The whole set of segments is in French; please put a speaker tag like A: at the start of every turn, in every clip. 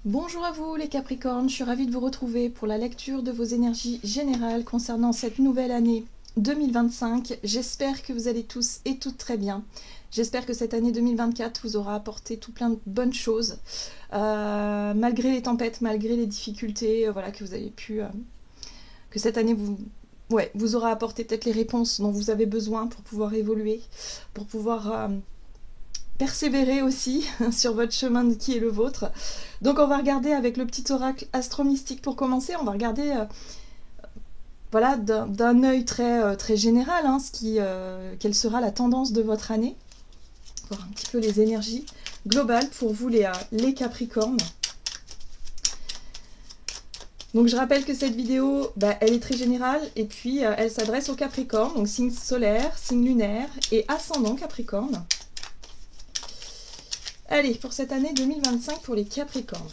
A: Bonjour à vous les Capricornes, je suis ravie de vous retrouver pour la lecture de vos énergies générales concernant cette nouvelle année 2025. J'espère que vous allez tous et toutes très bien. J'espère que cette année 2024 vous aura apporté tout plein de bonnes choses, malgré les tempêtes, malgré les difficultés, voilà, que vous avez pu... que cette année vous aura apporté peut-être les réponses dont vous avez besoin pour pouvoir évoluer, pour pouvoir... persévérer aussi sur votre chemin qui est le vôtre. Donc on va regarder avec le petit oracle astro-mystique pour commencer, on va regarder voilà, d'un œil très général quelle sera la tendance de votre année, voir un petit peu les énergies globales pour vous les Capricornes. Donc je rappelle que cette vidéo, elle est très générale et puis elle s'adresse aux Capricornes, donc signe solaire, signe lunaire et ascendant Capricorne. Allez, pour cette année 2025 pour les Capricornes.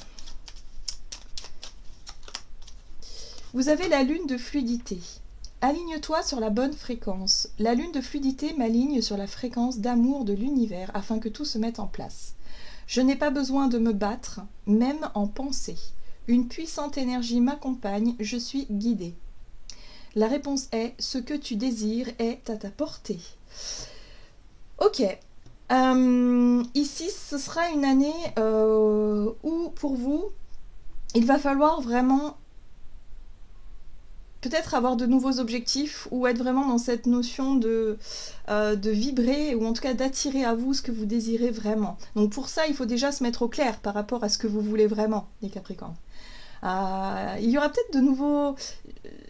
A: Vous avez la lune de fluidité. Aligne-toi sur la bonne fréquence. La lune de fluidité m'aligne sur la fréquence d'amour de l'univers afin que tout se mette en place. Je n'ai pas besoin de me battre, même en pensée. Une puissante énergie m'accompagne, je suis guidée. La réponse est, ce que tu désires est à ta portée. Ok. Ici, ce sera une année où, pour vous, il va falloir vraiment peut-être avoir de nouveaux objectifs ou être vraiment dans cette notion de vibrer ou en tout cas d'attirer à vous ce que vous désirez vraiment. Donc pour ça, il faut déjà se mettre au clair par rapport à ce que vous voulez vraiment, les Capricornes. Il y aura peut-être de nouveaux...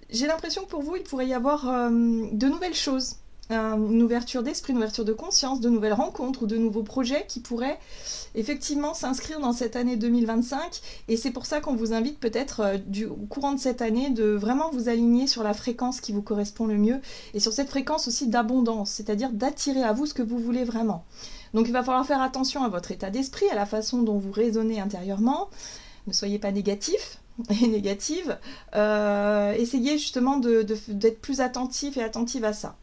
A: J'ai l'impression que pour vous, il pourrait y avoir de nouvelles choses. Une ouverture d'esprit, une ouverture de conscience, de nouvelles rencontres ou de nouveaux projets qui pourraient effectivement s'inscrire dans cette année 2025. Et c'est pour ça qu'on vous invite peut-être au courant de cette année de vraiment vous aligner sur la fréquence qui vous correspond le mieux et sur cette fréquence aussi d'abondance, c'est-à-dire d'attirer à vous ce que vous voulez vraiment. Donc il va falloir faire attention à votre état d'esprit, à la façon dont vous raisonnez intérieurement. Ne soyez pas négatif et négative. Essayez justement d'être plus attentif et attentive à ça.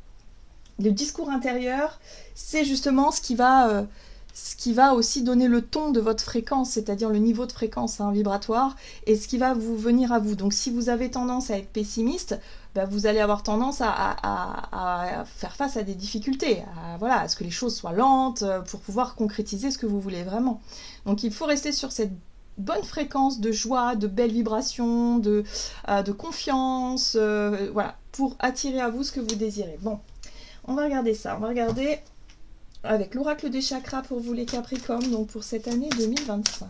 A: Le discours intérieur, c'est justement ce qui va aussi donner le ton de votre fréquence, c'est-à-dire le niveau de fréquence vibratoire, et ce qui va vous venir à vous. Donc si vous avez tendance à être pessimiste, vous allez avoir tendance à faire face à des difficultés, à ce que les choses soient lentes, pour pouvoir concrétiser ce que vous voulez vraiment. Donc il faut rester sur cette bonne fréquence de joie, de belles vibrations, de confiance, voilà, pour attirer à vous ce que vous désirez. Bon. On va regarder ça, on va regarder avec l'oracle des chakras pour vous les Capricornes, donc pour cette année 2025.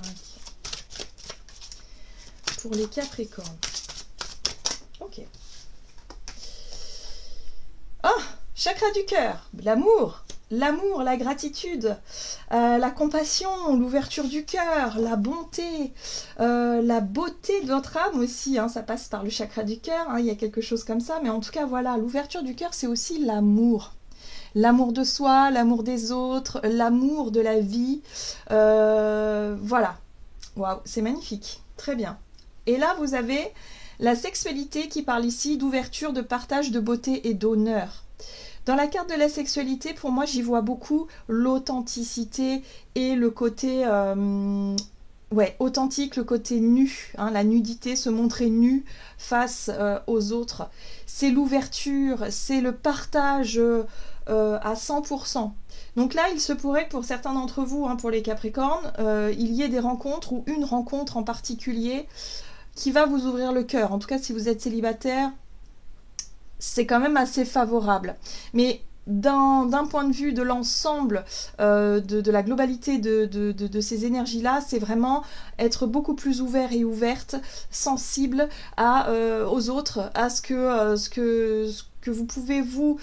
A: Pour les Capricornes. Ok. Ah, chakra du cœur, l'amour, la gratitude, la compassion, l'ouverture du cœur, la bonté, la beauté de votre âme aussi, ça passe par le chakra du cœur, il y a quelque chose comme ça, mais en tout cas voilà, l'ouverture du cœur c'est aussi l'amour. L'amour de soi, l'amour des autres, l'amour de la vie, voilà. Waouh, c'est magnifique, très bien. Et là vous avez la sexualité qui parle ici d'ouverture, de partage, de beauté et d'honneur. Dans la carte de la sexualité, pour moi, j'y vois beaucoup l'authenticité et le côté authentique, le côté nu, la nudité, se montrer nu face aux autres. C'est l'ouverture, c'est le partage à 100%. Donc là, il se pourrait que pour certains d'entre vous, pour les Capricornes, il y ait des rencontres ou une rencontre en particulier qui va vous ouvrir le cœur. En tout cas, si vous êtes célibataire, c'est quand même assez favorable. Mais d'un point de vue de l'ensemble, de la globalité de ces énergies-là, c'est vraiment être beaucoup plus ouvert et ouverte, sensible aux autres, à ce que vous pouvez vous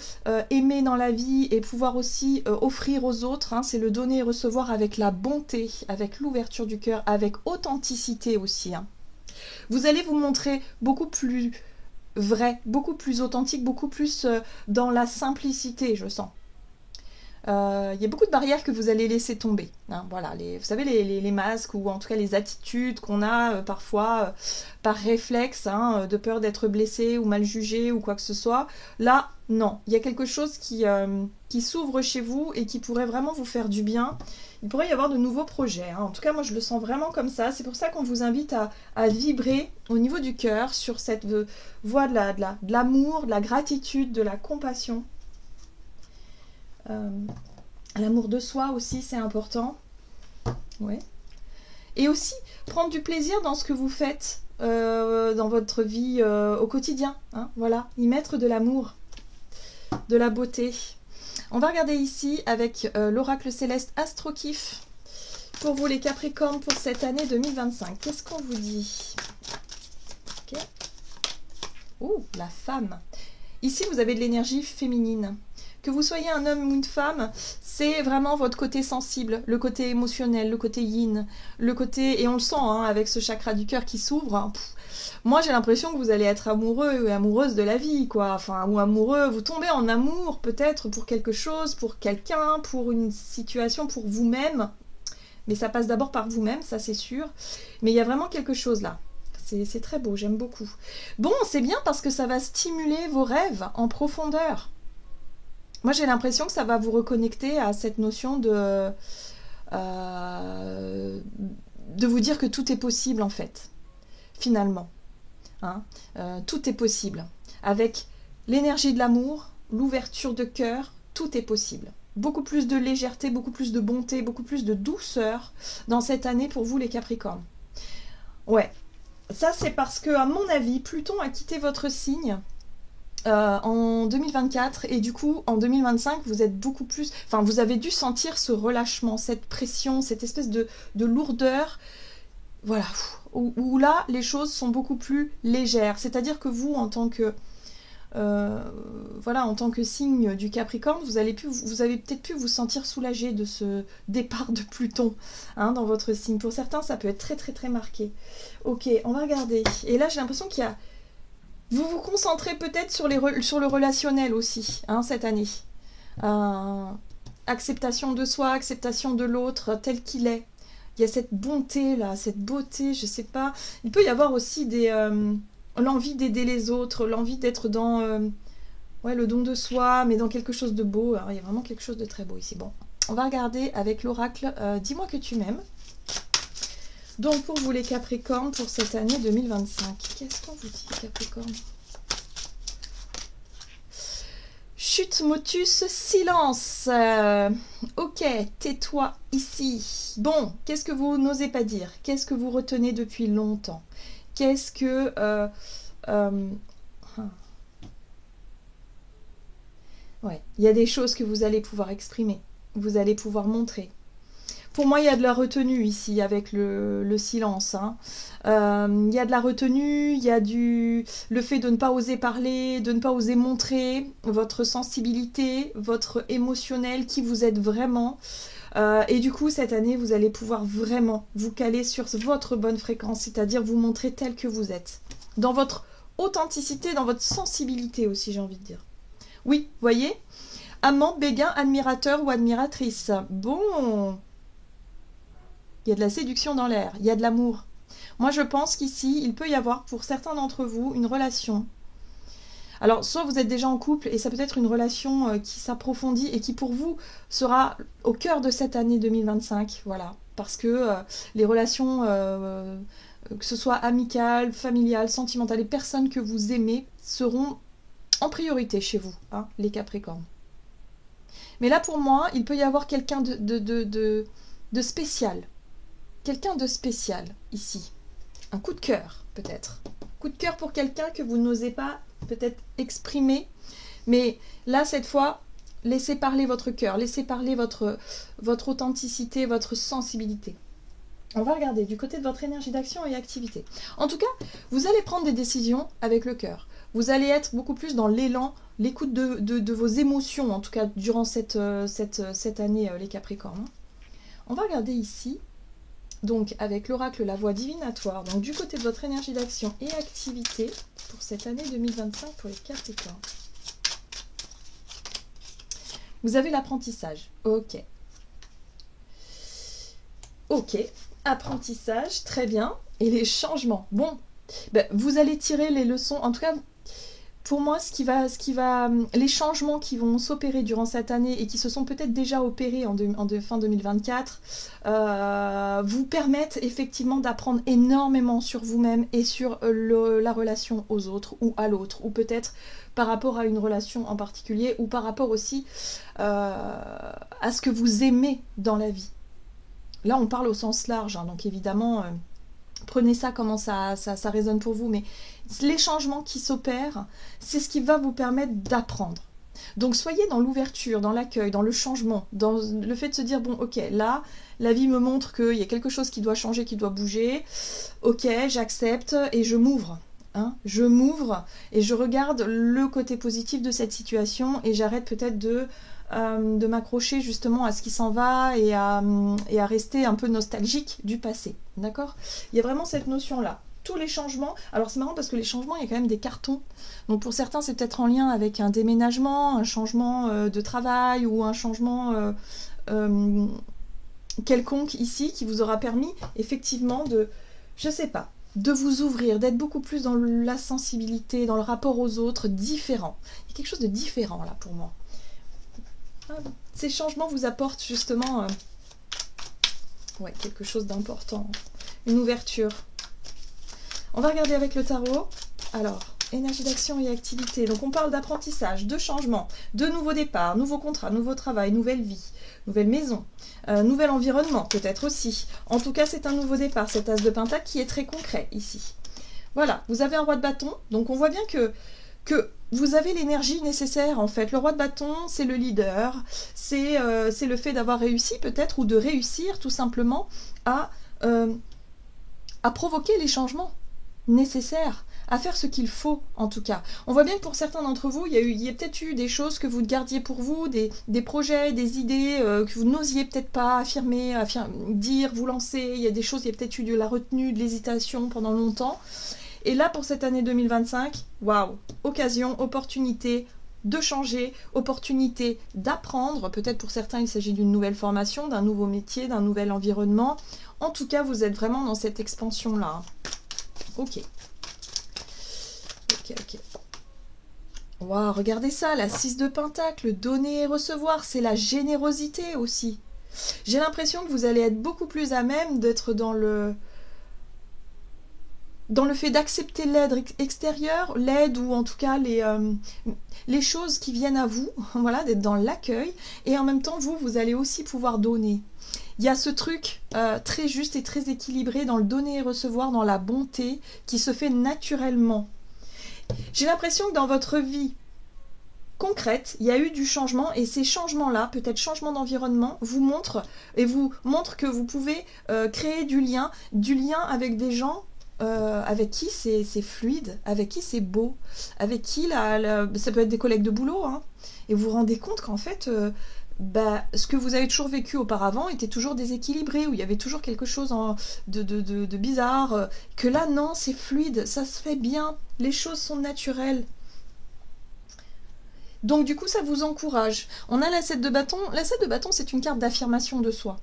A: aimer dans la vie et pouvoir aussi offrir aux autres. C'est le donner et recevoir avec la bonté, avec l'ouverture du cœur, avec authenticité aussi. Vous allez vous montrer beaucoup plus vrai, beaucoup plus authentique, beaucoup plus dans la simplicité, je sens. Il y a beaucoup de barrières que vous allez laisser tomber. Hein, voilà, vous savez, les masques ou en tout cas les attitudes qu'on a parfois par réflexe, hein, de peur d'être blessé ou mal jugé ou quoi que ce soit. Là, non. Il y a quelque chose qui s'ouvre chez vous et qui pourrait vraiment vous faire du bien. Il pourrait y avoir de nouveaux projets. Hein. En tout cas, moi, je le sens vraiment comme ça. C'est pour ça qu'on vous invite à vibrer au niveau du cœur sur cette voie de l'amour, de la gratitude, de la compassion. L'amour de soi aussi, c'est important. Ouais. Et aussi, prendre du plaisir dans ce que vous faites dans votre vie au quotidien. Hein, voilà, y mettre de l'amour, de la beauté. On va regarder ici avec l'oracle céleste Astrokif pour vous les Capricornes pour cette année 2025. Qu'est-ce qu'on vous dit? Ok. Ouh, la femme. Ici, vous avez de l'énergie féminine. Que vous soyez un homme ou une femme, c'est vraiment votre côté sensible, le côté émotionnel, le côté yin, le côté... Et on le sent hein, avec ce chakra du cœur qui s'ouvre. Moi, j'ai l'impression que vous allez être amoureux et amoureuse de la vie, quoi. Enfin, ou amoureux, vous tombez en amour peut-être pour quelque chose, pour quelqu'un, pour une situation, pour vous-même. Mais ça passe d'abord par vous-même, ça c'est sûr. Mais il y a vraiment quelque chose là. C'est très beau, j'aime beaucoup. Bon, c'est bien parce que ça va stimuler vos rêves en profondeur. Moi, j'ai l'impression que ça va vous reconnecter à cette notion de vous dire que tout est possible, en fait, finalement. Hein, tout est possible. Avec l'énergie de l'amour, l'ouverture de cœur, tout est possible. Beaucoup plus de légèreté, beaucoup plus de bonté, beaucoup plus de douceur dans cette année pour vous, les Capricornes. Ouais, ça c'est parce que, à mon avis, Pluton a quitté votre signe en 2024 et du coup en 2025 vous êtes beaucoup plus, enfin vous avez dû sentir ce relâchement, cette pression, cette espèce de lourdeur, voilà, où là les choses sont beaucoup plus légères, c'est-à-dire que vous en tant que voilà, en tant que signe du Capricorne, vous avez peut-être pu vous sentir soulagé de ce départ de Pluton hein, dans votre signe. Pour certains ça peut être très très très marqué. Ok, on va regarder, et là j'ai l'impression qu'il y a... Vous vous concentrez peut-être sur le relationnel aussi, hein, cette année. Acceptation de soi, acceptation de l'autre tel qu'il est. Il y a cette bonté là, cette beauté, je sais pas. Il peut y avoir aussi l'envie d'aider les autres, l'envie d'être dans ouais, le don de soi, mais dans quelque chose de beau. Alors, il y a vraiment quelque chose de très beau ici. Bon, on va regarder avec l'oracle Dis-moi que tu m'aimes. Donc pour vous les Capricornes, pour cette année 2025, qu'est-ce qu'on vous dit Capricorne? Chute, motus, silence. Ok, tais-toi ici. Bon, qu'est-ce que vous n'osez pas dire? Qu'est-ce que vous retenez depuis longtemps? Qu'est-ce que... Ouais, il y a des choses que vous allez pouvoir exprimer, vous allez pouvoir montrer. Pour moi, il y a de la retenue ici avec le silence. Hein. Il y a de la retenue, il y a le fait de ne pas oser parler, de ne pas oser montrer votre sensibilité, votre émotionnel, qui vous êtes vraiment. Et du coup, cette année, vous allez pouvoir vraiment vous caler sur votre bonne fréquence, c'est-à-dire vous montrer tel que vous êtes. Dans votre authenticité, dans votre sensibilité aussi, j'ai envie de dire. Oui, voyez, amant, béguin, admirateur ou admiratrice. Bon... Il y a de la séduction dans l'air, il y a de l'amour. Moi, je pense qu'ici, il peut y avoir pour certains d'entre vous une relation. Alors, soit vous êtes déjà en couple et ça peut être une relation qui s'approfondit et qui pour vous sera au cœur de cette année 2025. Voilà, parce que les relations, que ce soit amicales, familiales, sentimentales, les personnes que vous aimez seront en priorité chez vous, hein, les Capricornes. Mais là, pour moi, il peut y avoir quelqu'un de spécial. Quelqu'un de spécial, ici. Un coup de cœur, peut-être. Coup de cœur pour quelqu'un que vous n'osez pas, peut-être, exprimer. Mais là, cette fois, laissez parler votre cœur. Laissez parler votre authenticité, votre sensibilité. On va regarder du côté de votre énergie d'action et activité. En tout cas, vous allez prendre des décisions avec le cœur. Vous allez être beaucoup plus dans l'élan, l'écoute de vos émotions, en tout cas, durant cette année, les Capricornes. On va regarder ici... Donc, avec l'oracle La Voix Divinatoire, donc du côté de votre énergie d'action et activité pour cette année 2025 pour les Capricornes. Vous avez l'apprentissage. Ok. Ok. Apprentissage, très bien. Et les changements. Bon, ben, vous allez tirer les leçons. En tout cas, pour moi, les changements qui vont s'opérer durant cette année et qui se sont peut-être déjà opérés fin 2024, vous permettent effectivement d'apprendre énormément sur vous-même et sur la relation aux autres ou à l'autre, ou peut-être par rapport à une relation en particulier, ou par rapport aussi à ce que vous aimez dans la vie. Là, on parle au sens large, hein, donc évidemment... prenez ça comment ça résonne pour vous, mais les changements qui s'opèrent, c'est ce qui va vous permettre d'apprendre. Donc soyez dans l'ouverture, dans l'accueil, dans le changement, dans le fait de se dire, bon ok, là, la vie me montre qu'il y a quelque chose qui doit changer, qui doit bouger, ok, j'accepte et je m'ouvre. Hein, je m'ouvre et je regarde le côté positif de cette situation et j'arrête peut-être de m'accrocher justement à ce qui s'en va et à rester un peu nostalgique du passé. D'accord ? Il y a vraiment cette notion-là. Tous les changements, alors c'est marrant parce que les changements, il y a quand même des cartons. Donc pour certains, c'est peut-être en lien avec un déménagement, un changement de travail ou un changement quelconque ici qui vous aura permis effectivement de, je sais pas, de vous ouvrir, d'être beaucoup plus dans la sensibilité, dans le rapport aux autres, différent. Il y a quelque chose de différent là pour moi. Ces changements vous apportent justement quelque chose d'important, une ouverture. On va regarder avec le tarot. Alors, énergie d'action et activité. Donc on parle d'apprentissage, de changement, de nouveaux départs, nouveaux contrats, nouveau travail, nouvelle vie, nouvelle maison, nouvel environnement peut-être aussi. En tout cas, c'est un nouveau départ, cet as de pentacle qui est très concret ici. Voilà, vous avez un roi de bâton, donc on voit bien que vous avez l'énergie nécessaire en fait. Le roi de bâton, c'est le leader, c'est le fait d'avoir réussi peut-être, ou de réussir tout simplement à provoquer les changements nécessaires, à faire ce qu'il faut en tout cas. On voit bien que pour certains d'entre vous, il y a peut-être eu des choses que vous gardiez pour vous, des projets, des idées que vous n'osiez peut-être pas affirmer, dire, vous lancer. Il y a des choses, il y a peut-être eu de la retenue, de l'hésitation pendant longtemps. Et là, pour cette année 2025, waouh, occasion, opportunité de changer, opportunité d'apprendre. Peut-être pour certains, il s'agit d'une nouvelle formation, d'un nouveau métier, d'un nouvel environnement. En tout cas, vous êtes vraiment dans cette expansion-là. Ok. Ok. Waouh, regardez ça, la 6 de Pentacle, donner et recevoir, c'est la générosité aussi. J'ai l'impression que vous allez être beaucoup plus à même d'être dans le fait d'accepter l'aide extérieure, l'aide ou en tout cas les choses qui viennent à vous, voilà, d'être dans l'accueil, et en même temps, vous allez aussi pouvoir donner. Il y a ce truc très juste et très équilibré dans le donner et recevoir, dans la bonté, qui se fait naturellement. J'ai l'impression que dans votre vie concrète, il y a eu du changement, et ces changements-là, peut-être changement d'environnement, vous montrent que vous pouvez créer du lien avec des gens avec qui c'est fluide, avec qui c'est beau, avec qui ça peut être des collègues de boulot, hein, et vous vous rendez compte qu'en fait, ce que vous avez toujours vécu auparavant était toujours déséquilibré, où il y avait toujours quelque chose de bizarre, que là, non, c'est fluide, ça se fait bien, les choses sont naturelles. Donc du coup, ça vous encourage. On a la 7 de bâton. La 7 de bâton, c'est une carte d'affirmation de soi.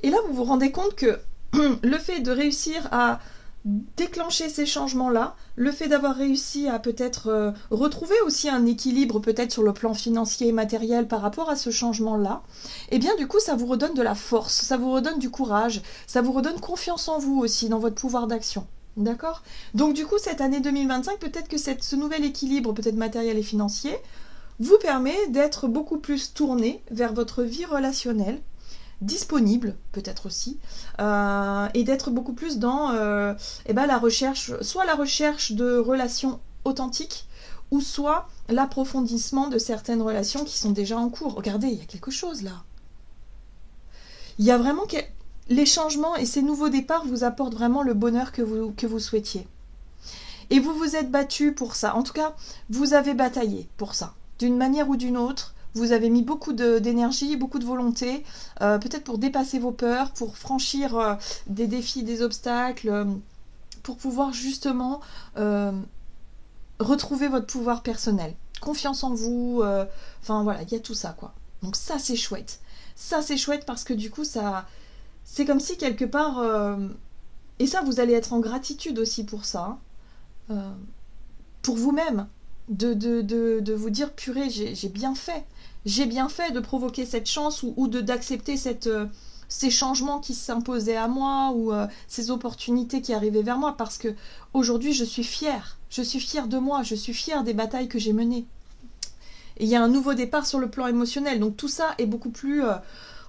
A: Et là, vous vous rendez compte que le fait de réussir à déclencher ces changements-là, le fait d'avoir réussi à peut-être retrouver aussi un équilibre peut-être sur le plan financier et matériel par rapport à ce changement-là, et bien du coup ça vous redonne de la force, ça vous redonne du courage, ça vous redonne confiance en vous aussi, dans votre pouvoir d'action. D'accord ? Donc du coup cette année 2025, peut-être que ce nouvel équilibre, peut-être matériel et financier, vous permet d'être beaucoup plus tourné vers votre vie relationnelle, disponible peut-être aussi, et d'être beaucoup plus dans la recherche, soit la recherche de relations authentiques, ou soit l'approfondissement de certaines relations qui sont déjà en cours. Regardez, il y a quelque chose là. Il y a vraiment les changements et ces nouveaux départs vous apportent vraiment le bonheur que vous souhaitiez. Et vous vous êtes battu pour ça. En tout cas, vous avez bataillé pour ça. D'une manière ou d'une autre, vous avez mis beaucoup d'énergie, beaucoup de volonté, peut-être pour dépasser vos peurs, pour franchir des défis, des obstacles, pour pouvoir justement retrouver votre pouvoir personnel. Confiance en vous, enfin voilà, il y a tout ça quoi. Donc ça, c'est chouette. Ça, c'est chouette parce que du coup, ça, c'est comme si quelque part... et ça, vous allez être en gratitude aussi pour ça. Pour vous-même. De vous dire, purée, j'ai bien fait. J'ai bien fait de provoquer cette chance ou d'accepter ces changements qui s'imposaient à moi ou ces opportunités qui arrivaient vers moi parce que aujourd'hui, je suis fière. Je suis fière de moi. Je suis fière des batailles que j'ai menées. Et il y a un nouveau départ sur le plan émotionnel. Donc tout ça est beaucoup plus...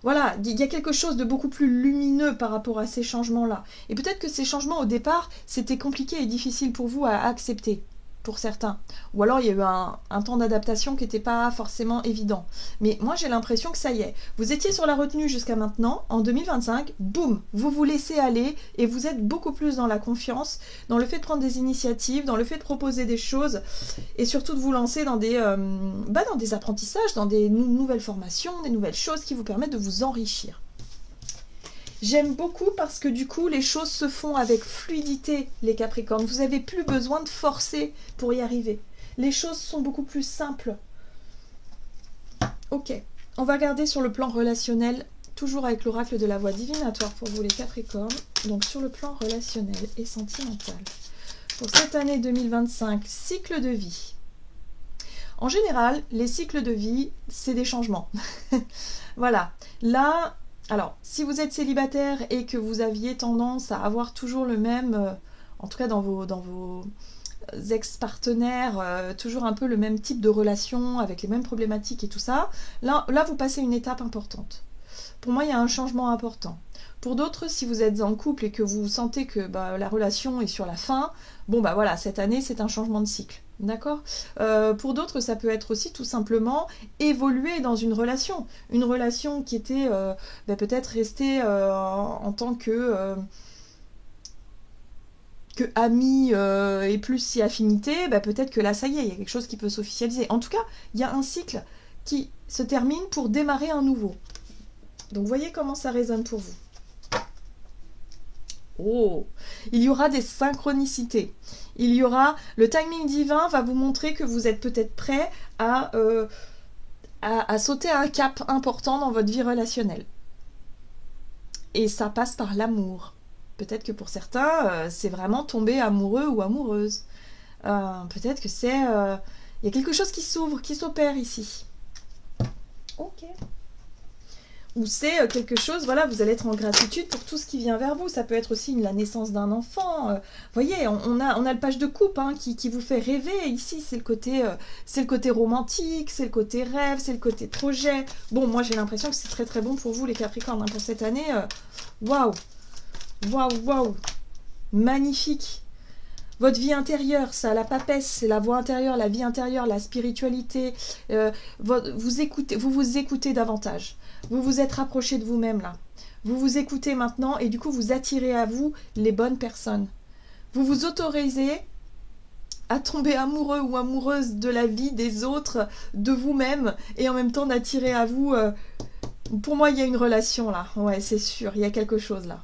A: voilà, il y a quelque chose de beaucoup plus lumineux par rapport à ces changements-là. Et peut-être que ces changements, au départ, c'était compliqué et difficile pour vous à accepter, pour certains. Ou alors il y a eu un temps d'adaptation qui n'était pas forcément évident. Mais moi, j'ai l'impression que ça y est. Vous étiez sur la retenue jusqu'à maintenant. En 2025, boum, vous vous laissez aller et vous êtes beaucoup plus dans la confiance, dans le fait de prendre des initiatives, dans le fait de proposer des choses et surtout de vous lancer dans des apprentissages, dans des nouvelles formations, des nouvelles choses qui vous permettent de vous enrichir. J'aime beaucoup parce que du coup, les choses se font avec fluidité, les Capricornes. Vous n'avez plus besoin de forcer pour y arriver. Les choses sont beaucoup plus simples. Ok, on va regarder sur le plan relationnel, toujours avec l'oracle de la voie divinatoire pour vous les Capricornes. Donc sur le plan relationnel et sentimental. Pour cette année 2025, cycle de vie. En général, les cycles de vie, c'est des changements. Voilà, là... Alors, si vous êtes célibataire et que vous aviez tendance à avoir toujours le même, en tout cas dans vos ex-partenaires, toujours un peu le même type de relation, avec les mêmes problématiques et tout ça, là vous passez une étape importante. Pour moi, il y a un changement important. Pour d'autres, si vous êtes en couple et que vous sentez que la relation est sur la fin, bon voilà, cette année, c'est un changement de cycle. D'accord ? Pour d'autres, ça peut être aussi tout simplement évoluer dans une relation qui était peut-être restée en tant que ami et plus si affinité, peut-être que là, ça y est, il y a quelque chose qui peut s'officialiser. En tout cas, il y a un cycle qui se termine pour démarrer un nouveau. Donc, voyez comment ça résonne pour vous. Oh, il y aura des synchronicités. Il y aura, le timing divin va vous montrer que vous êtes peut-être prêt à sauter un cap important dans votre vie relationnelle. Et ça passe par l'amour. Peut-être que pour certains, c'est vraiment tomber amoureux ou amoureuse. Peut-être que c'est... il y a quelque chose qui s'ouvre, qui s'opère ici. Ok. Ou c'est quelque chose, voilà, vous allez être en gratitude pour tout ce qui vient vers vous. Ça peut être aussi la naissance d'un enfant. Vous voyez, on a le page de coupe qui vous fait rêver. Ici, c'est le côté romantique, c'est le côté rêve, c'est le côté projet. Bon, moi, j'ai l'impression que c'est très très bon pour vous, les Capricornes, pour cette année. Waouh, waouh, waouh, magnifique. Votre vie intérieure, ça, la papesse, c'est la voix intérieure, la vie intérieure, la spiritualité. Vous vous écoutez davantage. Vous vous êtes rapproché de vous-même là. Vous vous écoutez maintenant et du coup vous attirez à vous les bonnes personnes. Vous vous autorisez à tomber amoureux ou amoureuse de la vie des autres, de vous-même et en même temps d'attirer à vous... Pour moi, il y a une relation là. Ouais, c'est sûr, il y a quelque chose là.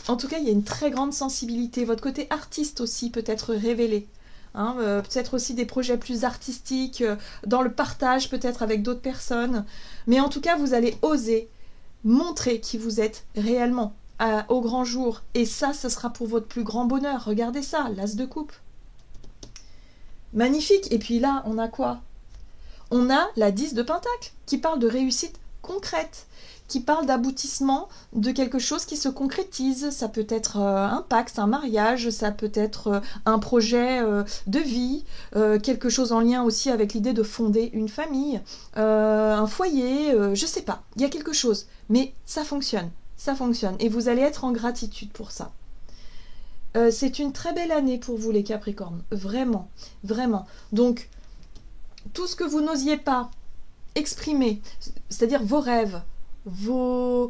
A: En tout cas, il y a une très grande sensibilité. Votre côté artiste aussi peut être révélé. Peut-être aussi des projets plus artistiques, dans le partage peut-être avec d'autres personnes. Mais en tout cas, vous allez oser montrer qui vous êtes réellement au grand jour. Et ça, ce sera pour votre plus grand bonheur. Regardez ça, l'as de coupe. Magnifique. Et puis là, on a quoi ? On a la 10 de Pentacle qui parle de réussite concrète, qui parle d'aboutissement de quelque chose qui se concrétise. Ça peut être un pacte, un mariage, ça peut être un projet de vie, quelque chose en lien aussi avec l'idée de fonder une famille, un foyer, je sais pas, il y a quelque chose. Mais ça fonctionne et vous allez être en gratitude pour ça. C'est une très belle année pour vous les Capricornes, vraiment, vraiment. Donc, tout ce que vous n'osiez pas exprimer, c'est-à-dire vos rêves, vos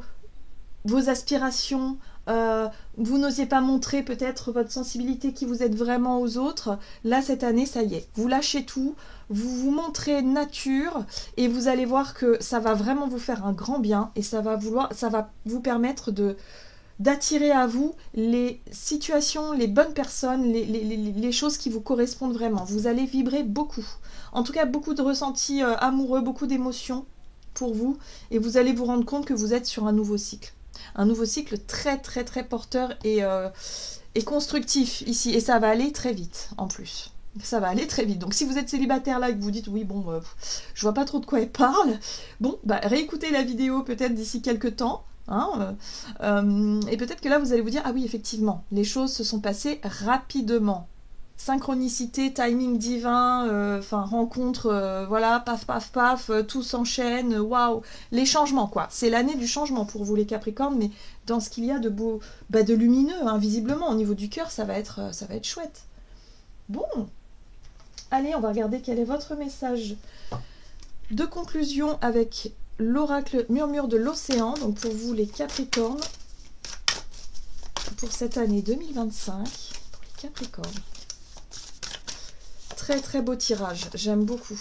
A: aspirations, vous n'osiez pas montrer peut-être votre sensibilité qui vous êtes vraiment aux autres, là cette année ça y est, vous lâchez tout, vous vous montrez nature et vous allez voir que ça va vraiment vous faire un grand bien et ça va vous permettre d'attirer à vous les situations, les bonnes personnes, les choses qui vous correspondent vraiment. Vous allez vibrer beaucoup. En tout cas, beaucoup de ressentis amoureux, beaucoup d'émotions pour vous. Et vous allez vous rendre compte que vous êtes sur un nouveau cycle. Un nouveau cycle très très très porteur et constructif ici. Et ça va aller très vite en plus. Ça va aller très vite. Donc si vous êtes célibataire là et que vous dites oui bon je vois pas trop de quoi elle parle, bon bah réécoutez la vidéo peut-être d'ici quelques temps. Hein, et peut-être que là vous allez vous dire ah oui effectivement les choses se sont passées rapidement, synchronicité, timing divin, enfin rencontre, voilà, paf paf paf, tout s'enchaîne, waouh, les changements quoi, c'est l'année du changement pour vous les Capricornes, mais dans ce qu'il y a de beau, bah, de lumineux, hein, visiblement au niveau du cœur ça va être chouette. Bon, allez on va regarder quel est votre message de conclusion avec l'oracle murmure de l'océan, donc pour vous les Capricornes, pour cette année 2025, pour les Capricornes. Très très beau tirage, j'aime beaucoup.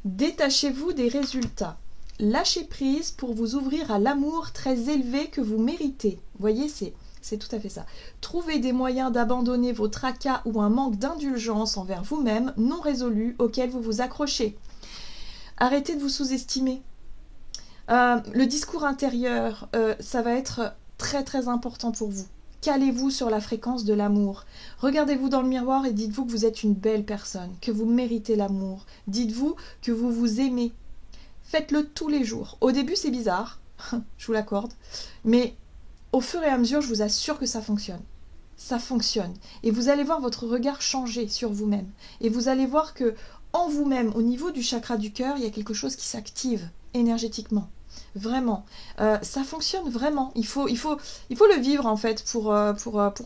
A: Détachez-vous des résultats. Lâchez prise pour vous ouvrir à l'amour très élevé que vous méritez. Vous voyez, c'est tout à fait ça. Trouvez des moyens d'abandonner vos tracas ou un manque d'indulgence envers vous-même non résolu auquel vous vous accrochez. Arrêtez de vous sous-estimer. Le discours intérieur, ça va être très très important pour vous. Calez-vous sur la fréquence de l'amour. Regardez-vous dans le miroir et dites-vous que vous êtes une belle personne, que vous méritez l'amour. Dites-vous que vous vous aimez. Faites-le tous les jours. Au début, c'est bizarre, je vous l'accorde, mais au fur et à mesure, je vous assure que ça fonctionne. Ça fonctionne. Et vous allez voir votre regard changer sur vous-même. Et vous allez voir que en vous-même, au niveau du chakra du cœur, il y a quelque chose qui s'active énergétiquement. Vraiment, ça fonctionne vraiment. Il faut le vivre en fait pour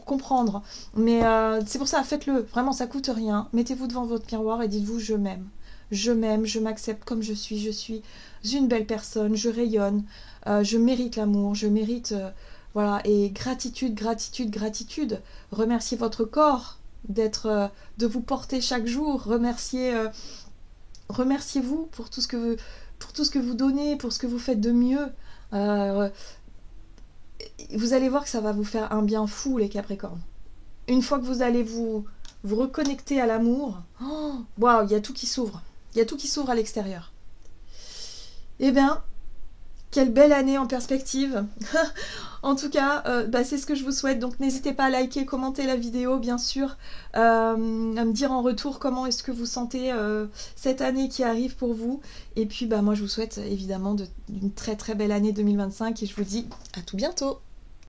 A: comprendre. Mais c'est pour ça, faites-le. Vraiment, ça coûte rien. Mettez-vous devant votre miroir et dites-vous je m'aime. Je m'aime, je m'accepte comme je suis. Je suis une belle personne, je rayonne. Je mérite l'amour, je mérite... voilà, et gratitude, gratitude, gratitude. Remerciez votre corps de vous porter chaque jour. Remerciez-vous pour tout ce que vous donnez, pour ce que vous faites de mieux. Vous allez voir que ça va vous faire un bien fou, les Capricornes. Une fois que vous allez vous reconnecter à l'amour, waouh, il y a tout qui s'ouvre. Il y a tout qui s'ouvre à l'extérieur. Eh bien, quelle belle année en perspective. En tout cas, c'est ce que je vous souhaite. Donc n'hésitez pas à liker, commenter la vidéo, bien sûr. À me dire en retour comment est-ce que vous sentez cette année qui arrive pour vous. Et puis moi je vous souhaite évidemment une très très belle année 2025 et je vous dis à tout bientôt.